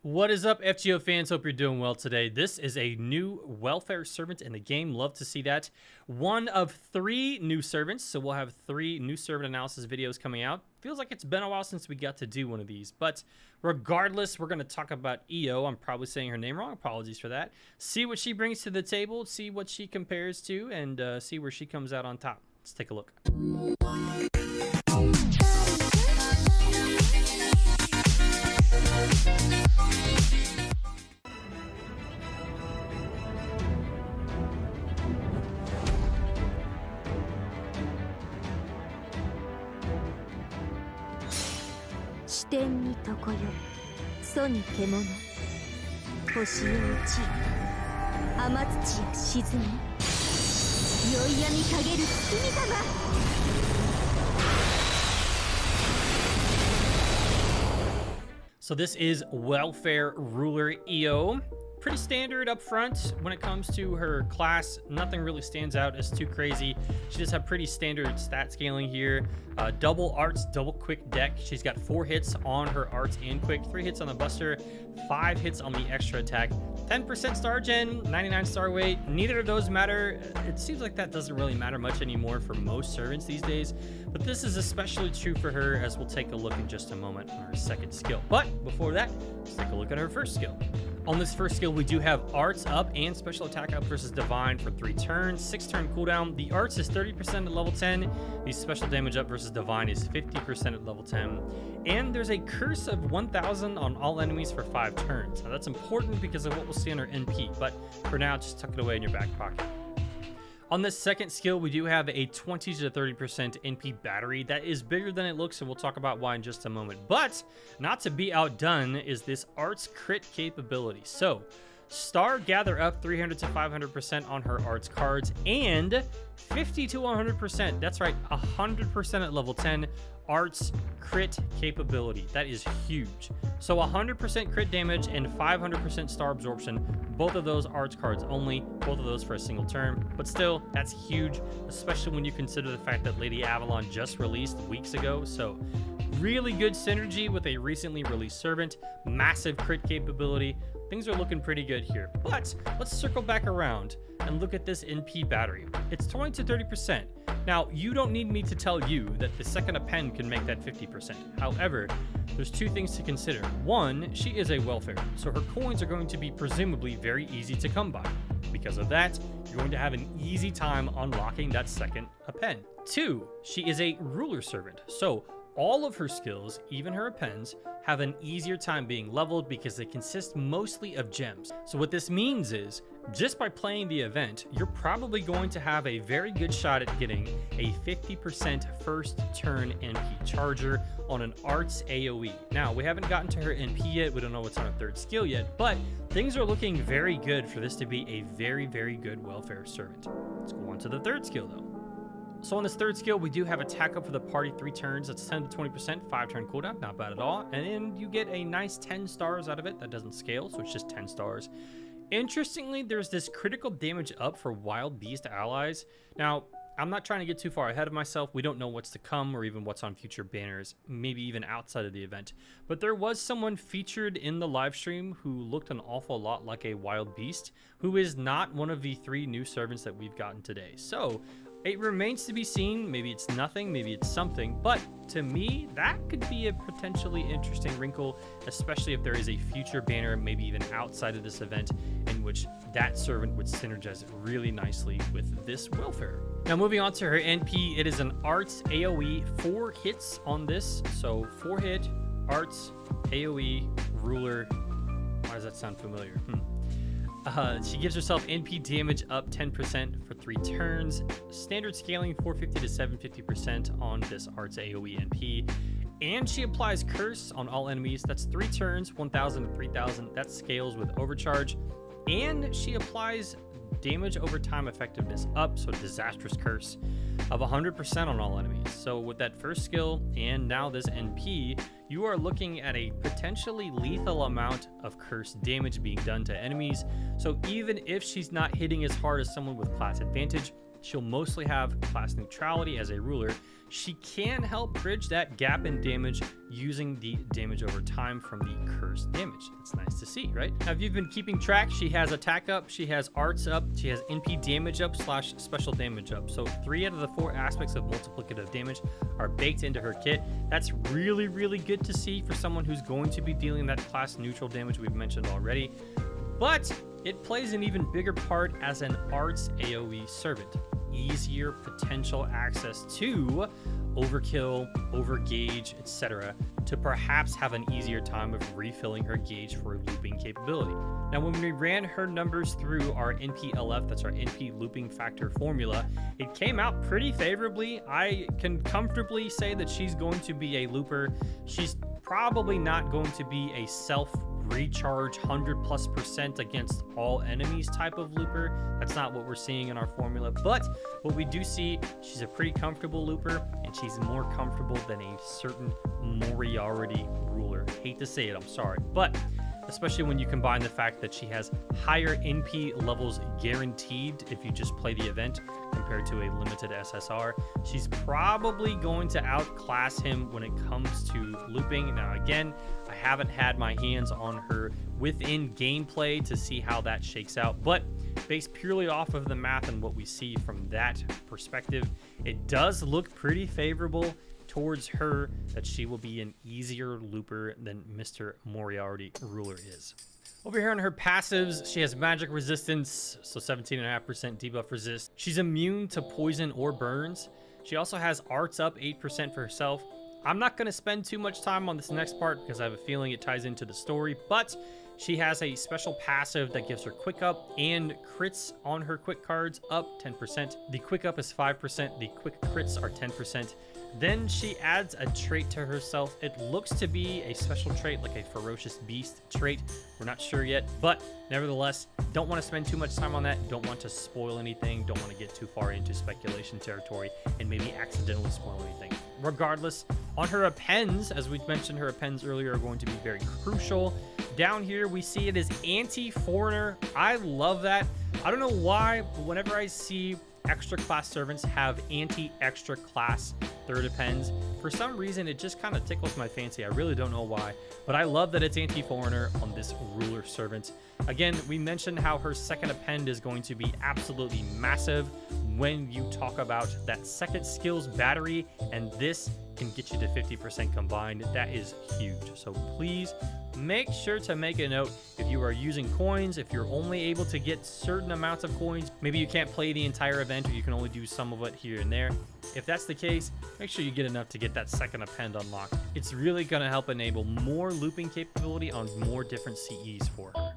What is up, FGO fans? Hope you're doing well today. This is a new welfare servant in the game. Love to see that. One of 3 new servants, so we'll have 3 new servant analysis videos coming out. Feels like it's been a while since we got to do one of these, but regardless, we're going to talk about EO. I'm probably saying her name wrong. Apologies for that. See what she brings to the table, see what she compares to, and see where she comes out on top. Let's take a look. So this is Welfare Ruler EO. Pretty standard up front when it comes to her class. Nothing really stands out as too crazy. She does have pretty standard stat scaling here. Double arts, double quick deck. She's got 4 hits on her arts and quick, 3 hits on the buster, 5 hits on the extra attack, 10% star gen, 99 star weight. Neither of those matter. It seems like that doesn't really matter much anymore for most servants these days, but this is especially true for her, as we'll take a look in just a moment on her second skill. But before that, let's take a look at her first skill. On this first skill, we do have Arts up and Special Attack up versus Divine for 3 turns, 6 turn cooldown. The Arts is 30% at level 10. The Special Damage up versus Divine is 50% at level 10. And there's a Curse of 1000 on all enemies for 5 turns. Now that's important because of what we'll see on her NP, but for now, just tuck it away in your back pocket. On this second skill, we do have a 20 to 30% NP battery. That is bigger than it looks, and we'll talk about why in just a moment. But not to be outdone is this Arts crit capability. So Star Gather up 300 to 500% on her Arts cards, and 50 to 100%. That's right, 100% at level 10. Arts crit capability. That is huge. So 100% crit damage and 500% star absorption. Both of those Arts cards only. Both of those for a single turn. But still, that's huge, especially when you consider the fact that Lady Avalon just released weeks ago. So really good synergy with a recently released servant. Massive crit capability. Things are looking pretty good here. But let's circle back around and look at this NP battery. It's 20 to 30%. Now, you don't need me to tell you that the second append can make that 50%. However, there's 2 things to consider. One, she is a welfare, so her coins are going to be presumably very easy to come by. Because of that, you're going to have an easy time unlocking that second append. 2, she is a ruler servant, so all of her skills, even her appends, have an easier time being leveled because they consist mostly of gems. So what this means is, just by playing the event, you're probably going to have a very good shot at getting a 50% first turn NP charger on an Arts AoE. Now, we haven't gotten to her NP yet, we don't know what's on her third skill yet, but things are looking very good for this to be a very, very good welfare servant. Let's go on to the third skill though. So on this third skill, we do have attack up for the party 3 turns. That's 10 to 20%, 5 turn cooldown, not bad at all. And then you get a nice 10 stars out of it. That doesn't scale, so it's just 10 stars. Interestingly, there's this critical damage up for wild beast allies. Now, I'm not trying to get too far ahead of myself. We don't know what's to come or even what's on future banners, maybe even outside of the event. But there was someone featured in the live stream who looked an awful lot like a wild beast, who is not one of the 3 new servants that we've gotten today. So it remains to be seen. Maybe it's nothing, maybe it's something, but to me, that could be a potentially interesting wrinkle, especially if there is a future banner, maybe even outside of this event, in which that servant would synergize really nicely with this welfare. Now moving on to her NP, it is an Arts AoE, 4 hits on this. So 4 hit, Arts, AoE, Ruler. Why does that sound familiar? She gives herself NP damage up 10% for 3 turns. Standard scaling 450 to 750% on this Arts AoE NP. And she applies Curse on all enemies. That's 3 turns, 1000 to 3000. That scales with Overcharge. And she applies damage over time effectiveness up, so Disastrous Curse of 100% on all enemies. So with that first skill and now this NP, you are looking at a potentially lethal amount of curse damage being done to enemies. So even if she's not hitting as hard as someone with class advantage, she'll mostly have class neutrality as a ruler. She can help bridge that gap in damage using the damage over time from the cursed damage. It's nice to see, right? Now, if you've been keeping track, she has attack up, she has arts up, she has NP damage up / special damage up. So 3 out of the 4 aspects of multiplicative damage are baked into her kit. That's really, really good to see for someone who's going to be dealing that class neutral damage we've mentioned already. But it plays an even bigger part as an arts AoE servant. Easier potential access to overkill, overgauge, etc., to perhaps have an easier time of refilling her gauge for looping capability. Now, when we ran her numbers through our NPLF, that's our NP looping factor formula, it came out pretty favorably. I can comfortably say that she's going to be a looper. She's probably not going to be a self recharge 100+% against all enemies type of looper. That's not what we're seeing in our formula, but what we do see, she's a pretty comfortable looper, and she's more comfortable than a certain Moriarty ruler. Hate to say it, I'm sorry, but especially when you combine the fact that she has higher NP levels guaranteed if you just play the event compared to a limited SSR. She's probably going to outclass him when it comes to looping. Now, again, I haven't had my hands on her within gameplay to see how that shakes out, but based purely off of the math and what we see from that perspective, it does look pretty favorable towards her that she will be an easier looper than Mr. Moriarty ruler is. Over here on her passives, she has magic resistance, so 17.5% debuff resist. She's immune to poison or burns. She also has arts up 8% for herself. I'm not going to spend too much time on this next part because I have a feeling it ties into the story, but she has a special passive that gives her quick up and crits on her quick cards up 10%. The quick up is 5%, the quick crits are 10%. Then she adds a trait to herself. It looks to be a special trait, like a ferocious beast trait. We're not sure yet, but nevertheless, don't want to spend too much time on that. Don't want to spoil anything. Don't want to get too far into speculation territory and maybe accidentally spoil anything. Regardless, on her appends, as we mentioned, her appends earlier are going to be very crucial. Down here, we see it as anti-foreigner. I love that. I don't know why, but whenever I see extra class servants have anti-extra class third appends, for some reason it just kind of tickles my fancy. I really don't know why, but I love that it's anti-foreigner on this ruler servant. Again, we mentioned how her second append is going to be absolutely massive when you talk about that second skills battery, and this can get you to 50% combined. That is huge. So please make sure to make a note if you are using coins, if you're only able to get certain amounts of coins, maybe you can't play the entire event or you can only do some of it here and there. If that's the case, make sure you get enough to get that second append unlocked. It's really going to help enable more looping capability on more different CEs for her.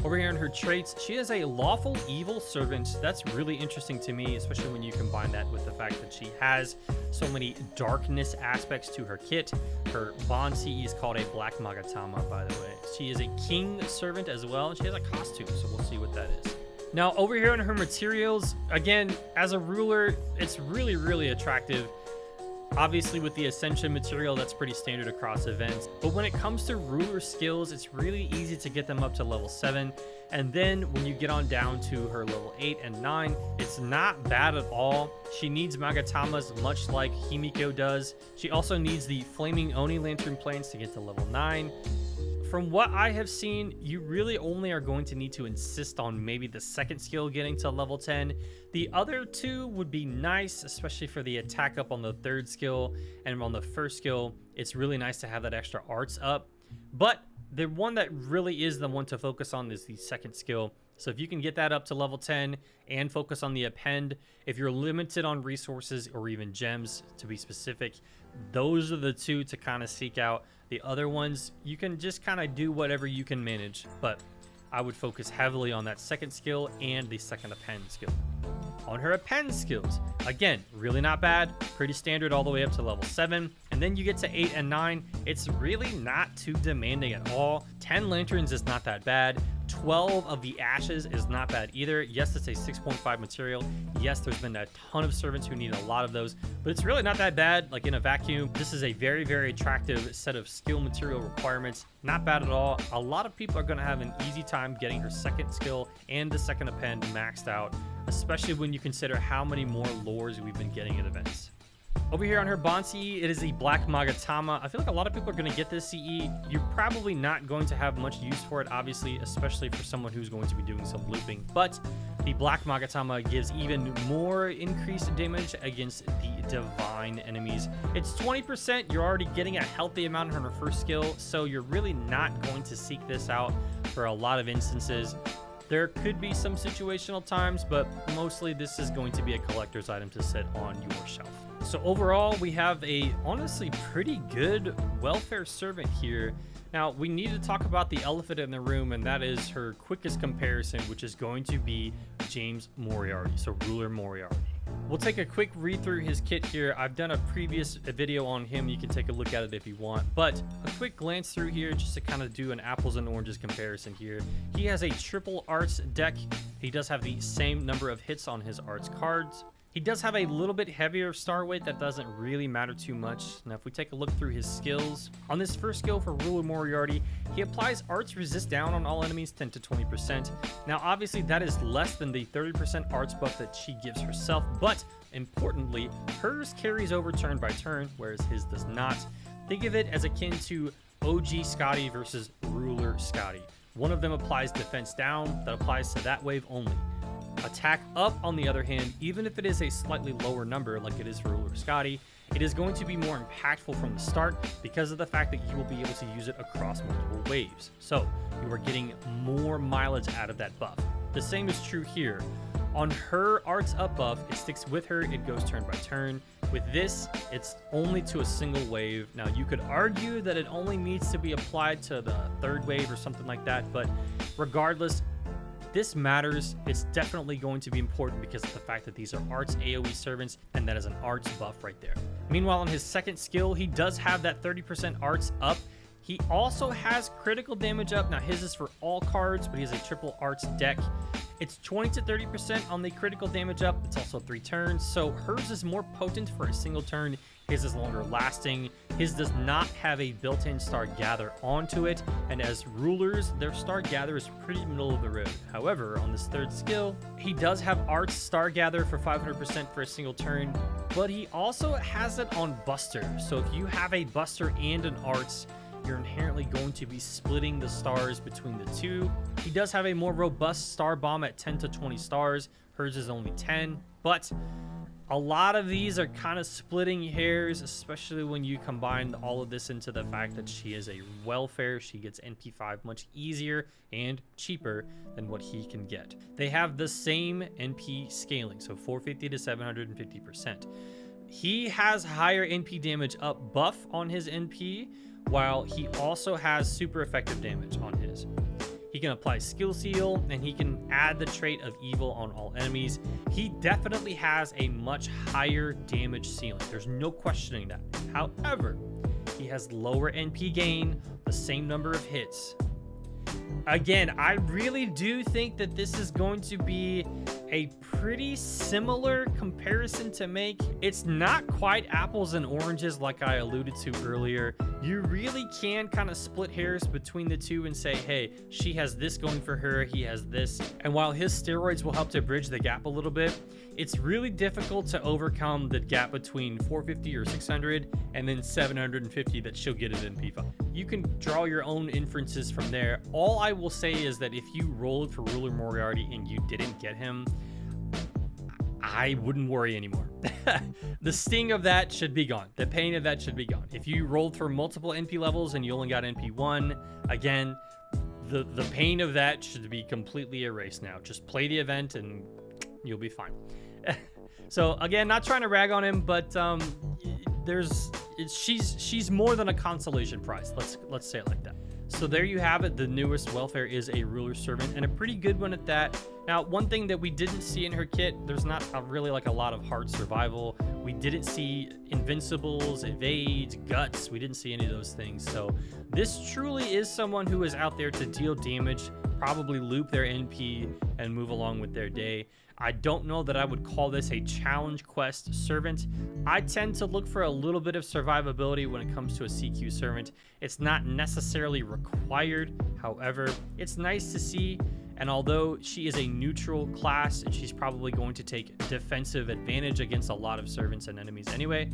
Over here in her traits, she is a lawful evil servant. That's really interesting to me, especially when you combine that with the fact that she has so many darkness aspects to her kit. Her bond CE is called a Black Magatama, by the way. She is a king servant as well, and she has a costume, so we'll see what that is. Now, over here on her materials, again, as a ruler, it's really, really attractive. Obviously, with the Ascension material, that's pretty standard across events. But when it comes to ruler skills, it's really easy to get them up to level 7. And then when you get on down to her level 8 and 9, it's not bad at all. She needs Magatamas much like Himiko does. She also needs the Flaming Oni Lantern Planes to get to level 9. From what I have seen, you really only are going to need to insist on maybe the second skill getting to level 10. The other two would be nice, especially for the attack up on the third skill, and on the first skill, it's really nice to have that extra arts up. But the one that really is the one to focus on is the second skill. So if you can get that up to level 10 and focus on the append, if you're limited on resources or even gems to be specific, those are the two to kind of seek out. The other ones, you can just kind of do whatever you can manage, but I would focus heavily on that second skill and the second append skill. On her append skills, again, really not bad, pretty standard all the way up to level 7, and then you get to 8 and 9, it's really not too demanding at all. 10 lanterns is not that bad. 12 of the ashes is not bad either. Yes, it's a 6.5 material. Yes, there's been a ton of servants who need a lot of those, but it's really not that bad. Like in a vacuum, this is a very, very attractive set of skill material requirements. Not bad at all. A lot of people are going to have an easy time getting her second skill and the second append maxed out, especially when you consider how many more lores we've been getting at events. Over here on her Bonsi, it is a Black Magatama. I feel like a lot of people are going to get this CE. You're probably not going to have much use for it, obviously, especially for someone who's going to be doing some looping. But the Black Magatama gives even more increased damage against the divine enemies. It's 20%. You're already getting a healthy amount on her first skill, so you're really not going to seek this out for a lot of instances. There could be some situational times, but mostly this is going to be a collector's item to sit on your shelf. So overall, we have a honestly pretty good welfare servant here. Now, we need to talk about the elephant in the room, and that is her quickest comparison, which is going to be James Moriarty, so Ruler Moriarty. We'll take a quick read through his kit here. I've done a previous video on him. You can take a look at it if you want, but a quick glance through here just to kind of do an apples and oranges comparison here. He has a triple arts deck. He does have the same number of hits on his arts cards. He does have a little bit heavier star weight that doesn't really matter too much. Now, if we take a look through his skills, on this first skill for Ruler Moriarty, he applies Arts Resist down on all enemies 10 to 20%. Now, obviously, that is less than the 30% Arts buff that she gives herself, but importantly, hers carries over turn by turn, whereas his does not. Think of it as akin to OG Scotty versus Ruler Scotty. One of them applies defense down, that applies to that wave only. Attack up, on the other hand, even if it is a slightly lower number like it is for Ruler Scotty, it is going to be more impactful from the start because of the fact that you will be able to use it across multiple waves. So you are getting more mileage out of that buff. The same is true here. On her Arts Up buff, it sticks with her, it goes turn by turn. With this, it's only to a single wave. Now, you could argue that it only needs to be applied to the third wave or something like that, but regardless, this matters. It's definitely going to be important because of the fact that these are Arts AoE servants, and that is an Arts buff right there. Meanwhile, on his second skill, he does have that 30% Arts up. He also has critical damage up. Now, his is for all cards, but he has a triple Arts deck. It's 20 to 30% on the critical damage up. It's also 3 turns, so hers is more potent for a single turn. His is longer lasting. His does not have a built-in Star Gather onto it, and as rulers, their Star Gather is pretty middle of the road. However, on this third skill, he does have Arts Star Gather for 500% for a single turn, but he also has it on Buster. So if you have a Buster and an Arts, you're inherently going to be splitting the stars between the two. He does have a more robust Star Bomb at 10 to 20 stars. Hers is only 10, but a lot of these are kind of splitting hairs, especially when you combine all of this into the fact that she is a welfare. She gets NP5 much easier and cheaper than what he can get. They have the same NP scaling, so 450 to 750%. He has higher NP damage up buff on his NP, while he also has super effective damage on his. He can apply Skill Seal, and he can add the trait of Evil on all enemies. He definitely has a much higher damage ceiling. There's no questioning that. However, he has lower NP gain, the same number of hits. Again, I really do think that this is going to be a pretty similar comparison to make. It's not quite apples and oranges like I alluded to earlier. You really can kind of split hairs between the two and say, hey, she has this going for her, he has this. And while his steroids will help to bridge the gap a little bit, it's really difficult to overcome the gap between 450 or 600 and then 750 that she'll get at NP5. You can draw your own inferences from there. All I will say is that if you rolled for Ruler Moriarty and you didn't get him, I wouldn't worry anymore. The sting of that should be gone. The pain of that should be gone. If you rolled for multiple NP levels and you only got NP1, again, the pain of that should be completely erased now. Just play the event and you'll be fine. So again, not trying to rag on him, but she's more than a consolation prize. Let's say it like that. So there you have it. The newest welfare is a ruler servant, and a pretty good one at that. Now, one thing that we didn't see in her kit, there's not really like a lot of hard survival. We didn't see invincibles, evades, guts. We didn't see any of those things. So this truly is someone who is out there to deal damage, probably loop their NP and move along with their day. I don't know that I would call this a challenge quest servant. I tend to look for a little bit of survivability when it comes to a CQ servant. It's not necessarily required. However, it's nice to see. And although she is a neutral class, she's probably going to take defensive advantage against a lot of servants and enemies anyway.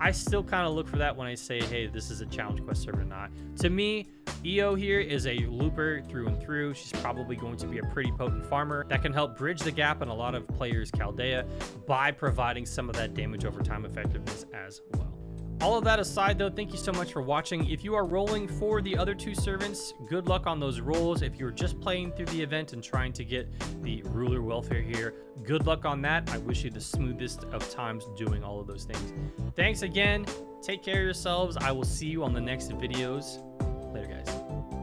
I still kind of look for that when I say, hey, this is a challenge quest servant or not. To me, EO here is a looper through and through. She's probably going to be a pretty potent farmer that can help bridge the gap in a lot of players' Chaldea by providing some of that damage over time effectiveness as well. All of that aside, though, thank you so much for watching. If you are rolling for the other two servants, good luck on those rolls. If you're just playing through the event and trying to get the ruler welfare here, good luck on that. I wish you the smoothest of times doing all of those things. Thanks again. Take care of yourselves. I will see you on the next videos. Later, guys.